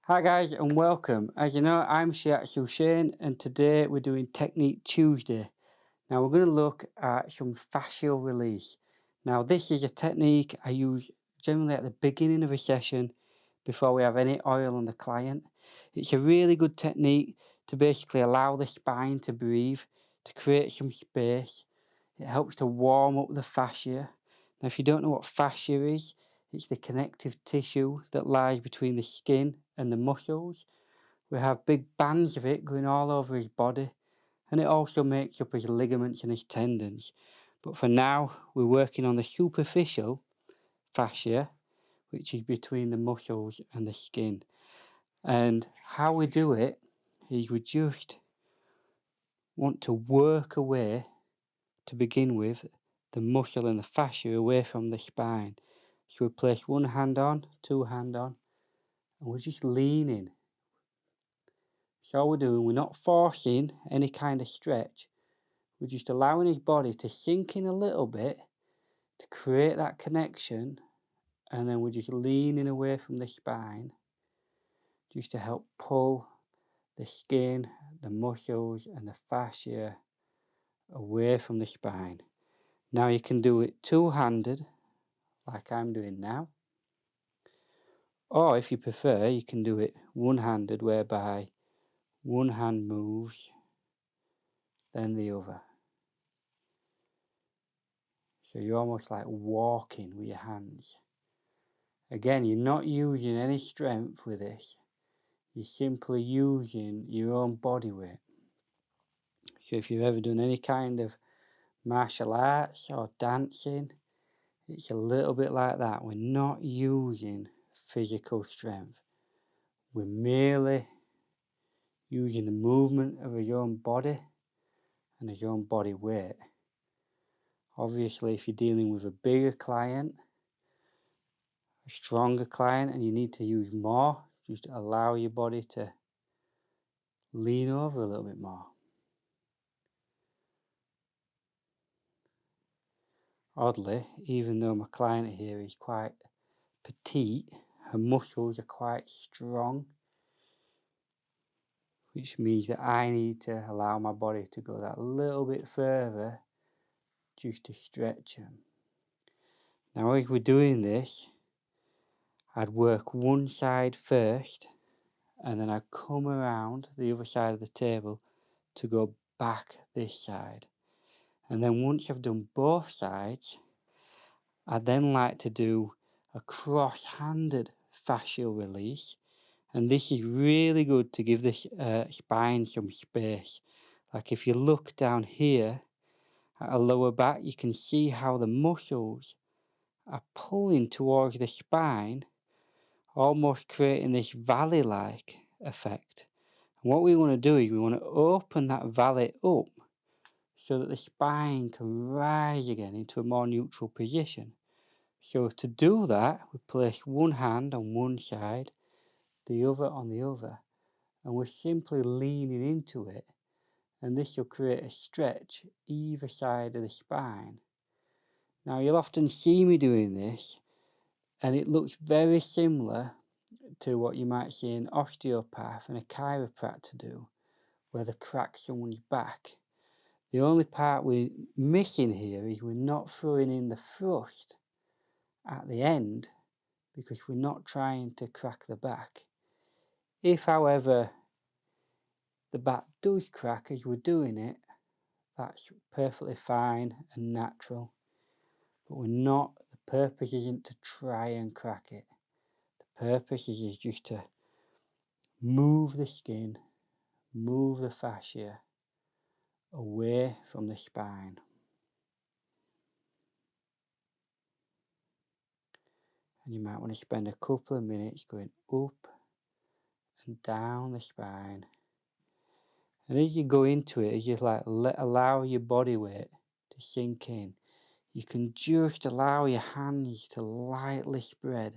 Hi guys and welcome. As you know, I'm Shiatsu Shane and today we're doing Technique Tuesday. Now we're going to look at some fascial release. Now this is a technique I use generally at the beginning of a session before we have any oil on the client. It's a really good technique to basically allow the spine to breathe, to create some space. It helps to warm up the fascia. Now if you don't know what fascia is, it's the connective tissue that lies between the skin and the muscles. We have big bands of it going all over his body, and it also makes up his ligaments and his tendons. But for now, we're working on the superficial fascia, which is between the muscles and the skin. And how we do it is we just want to work away, to begin with, the muscle and the fascia away from the spine. So we place one hand on, two hand on, and we're just leaning. So all we're doing, we're not forcing any kind of stretch. We're just allowing his body to sink in a little bit to create that connection, and then we're just leaning away from the spine just to help pull the skin, the muscles and the fascia away from the spine. Now you can do it two-handed like I'm doing now, or if you prefer you can do it one-handed, whereby one hand moves then the other. So you're almost like walking with your hands. Again, you're not using any strength with this. You're simply using your own body weight. So if you've ever done any kind of martial arts or dancing, it's a little bit like that. We're not using physical strength. We're merely using the movement of your own body and your own body weight. Obviously, if you're dealing with a bigger client, a stronger client, and you need to use more, just allow your body to lean over a little bit more. Oddly, even though my client here is quite petite, her muscles are quite strong, which means that I need to allow my body to go that little bit further just to stretch them. Now as we're doing this, I'd work one side first and then I'd come around the other side of the table to go back this side. And then once I've done both sides, I then like to do a cross-handed fascial release, and this is really good to give the spine some space. Like if you look down here at a lower back, you can see how the muscles are pulling towards the spine, almost creating this valley-like effect. And what we want to do is we want to open that valley up so that the spine can rise again into a more neutral position. So to do that, we place one hand on one side, the other on the other, and we're simply leaning into it, and this will create a stretch either side of the spine. Now you'll often see me doing this, and it looks very similar to what you might see an osteopath and a chiropractor do, where they crack someone's back. The only part we're missing here is we're not throwing in the thrust at the end, because we're not trying to crack the back. If, however, the back does crack as we're doing it, that's perfectly fine and natural. But the purpose isn't to try and crack it. The purpose is just to move the skin, move the fascia away from the spine. And you might want to spend a couple of minutes going up and down the spine. And as you go into it, as you allow your body weight to sink in, you can just allow your hands to lightly spread,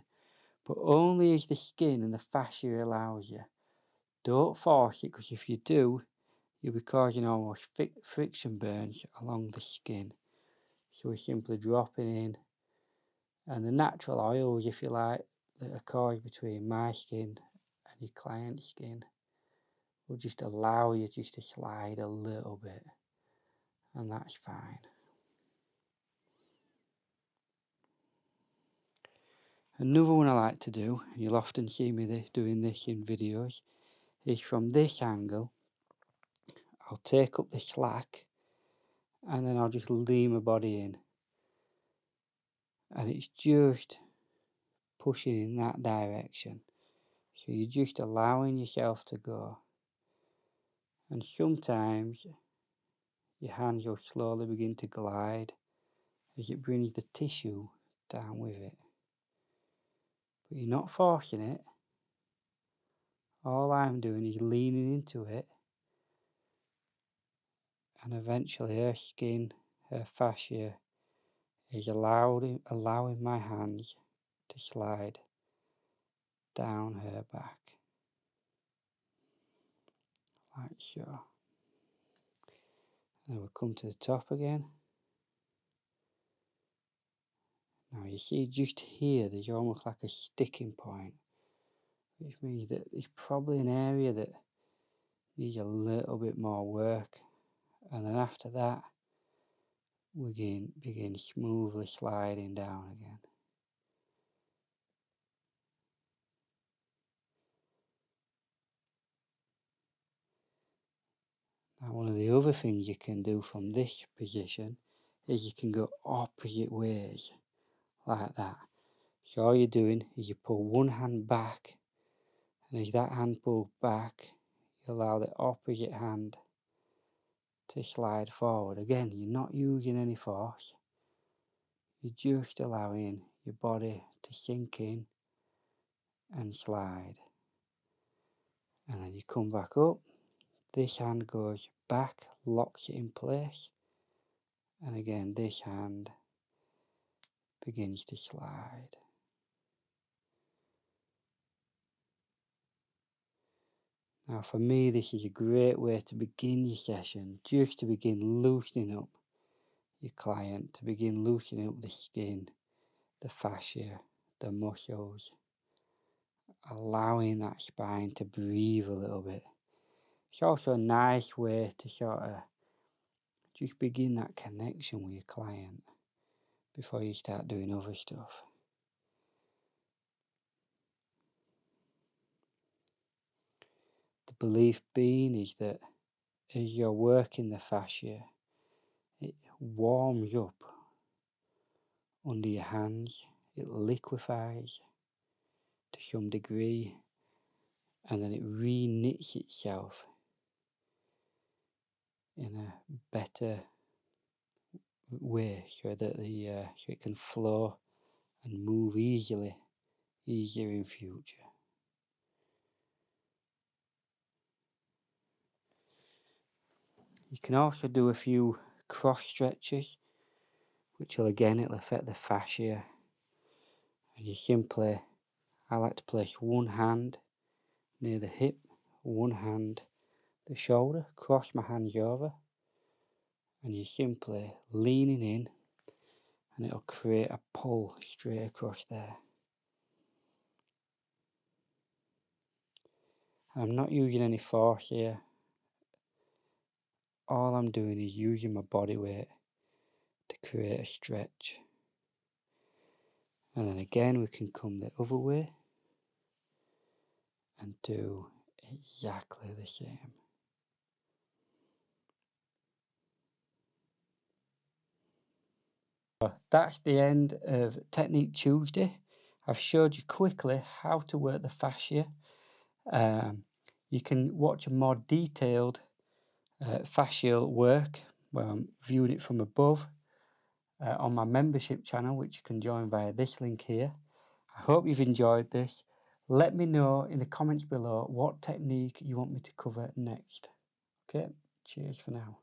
but only as the skin and the fascia allows you. Don't force it, because if you do, you'll be causing almost friction burns along the skin. So we're simply dropping in, and the natural oils, if you like, that are caused between my skin and your client's skin will just allow you just to slide a little bit, and that's fine. Another one I like to do, and you'll often see me doing this in videos, is from this angle, I'll take up the slack and then I'll just lean my body in. And it's just pushing in that direction. So you're just allowing yourself to go. And sometimes your hands will slowly begin to glide as it brings the tissue down with it. But you're not forcing it. All I'm doing is leaning into it, and eventually her skin, her fascia, is allowing my hands to slide down her back, like so. Then we'll come to the top again. Now you see just here there's almost like a sticking point, which means that there's probably an area that needs a little bit more work, and then after that we begin smoothly sliding down again. Now one of the other things you can do from this position is you can go opposite ways, like that. So all you're doing is you pull one hand back, and as that hand pulls back, you allow the opposite hand to slide forward. Again, you're not using any force. You're just allowing your body to sink in and slide. And then you come back up. This hand goes back, locks it in place. And again, this hand begins to slide. Now for me, this is a great way to begin your session, just to begin loosening up your client, to begin loosening up the skin, the fascia, the muscles, allowing that spine to breathe a little bit. It's also a nice way to sort of just begin that connection with your client before you start doing other stuff. The belief being is that as you're working the fascia, it warms up under your hands, it liquefies to some degree, and then it re-knits itself in a better way so that so it can flow and move easier in future. You can also do a few cross stretches, which will it'll affect the fascia, and I like to place one hand near the hip, one hand the shoulder, cross my hands over, and you're simply leaning in, and it'll create a pull straight across there. And I'm not using any force here. All I'm doing is using my body weight to create a stretch. And then again we can come the other way and do exactly the same. That's the end of Technique Tuesday. I've showed you quickly how to work the fascia. You can watch a more detailed fascial work where I'm viewing it from above on my membership channel, which you can join via this link here. I hope you've enjoyed this. Let me know in the comments below what technique you want me to cover next. Okay, cheers for now.